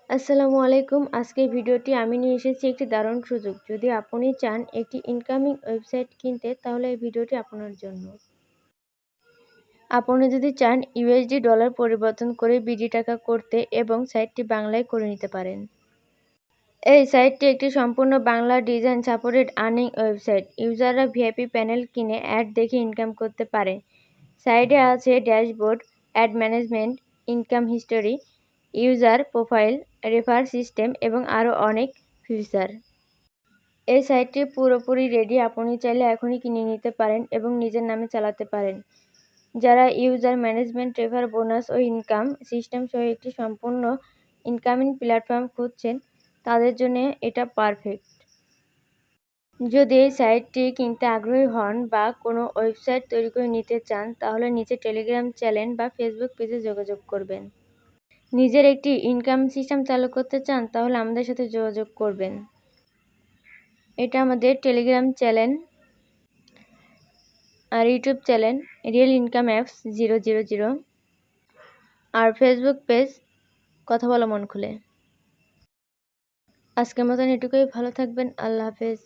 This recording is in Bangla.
আসসালামু আলাইকুম। আজকের ভিডিওটি আমি নিয়ে এসেছি একটি দারুণ সুযোগ। যদি আপনি চান একটি ইনকামিং ওয়েবসাইট কিনতে তাহলে এই ভিডিওটি আপনার জন্য। আপনি যদি চান ইউএসডি ডলার পরিবর্তন করে বিডি টাকা করতে এবং সাইটটি বাংলায় করে নিতে পারেন। এই সাইটটি একটি সম্পূর্ণ Bangla design supported earning website. ইউজাররা ভিআইপি প্যানেল কিনে অ্যাড দেখে ইনকাম করতে পারে। সাইটে আছে dashboard, ad management, income history, user profile, refer system এবং আরও অনেক ফিচার। এই সাইটটি পুরোপুরি রেডি, আপনি চাইলে এখনই কিনে নিতে পারেন এবং নিজের নামে চালাতে পারেন। যারা ইউজার ম্যানেজমেন্ট, রেফার, বোনাস ও ইনকাম সিস্টেম সহ একটি সম্পূর্ণ ইনকামিং প্ল্যাটফর্ম খুঁজছেন তাদের জন্য এটা পারফেক্ট। যদি এই সাইটটি কিনতে আগ্রহী হন বা কোনো ওয়েবসাইট তৈরি করে নিতে চান তাহলে নিচে টেলিগ্রাম চ্যানেল বা ফেসবুক পেজে যোগাযোগ করবেন। নিজের একটি ইনকাম সিস্টেম চালু করতে চান তাহলে আমাদের সাথে যোগাযোগ করবেন। এটা আমাদের টেলিগ্রাম চ্যানেল আর YouTube channel real income apps 000 আর ফেসবুক পেজ কথা বলা মন খুলে। আজকের মতন এটুকুই, ভালো থাকবেন। আল্লাহ হাফেজ।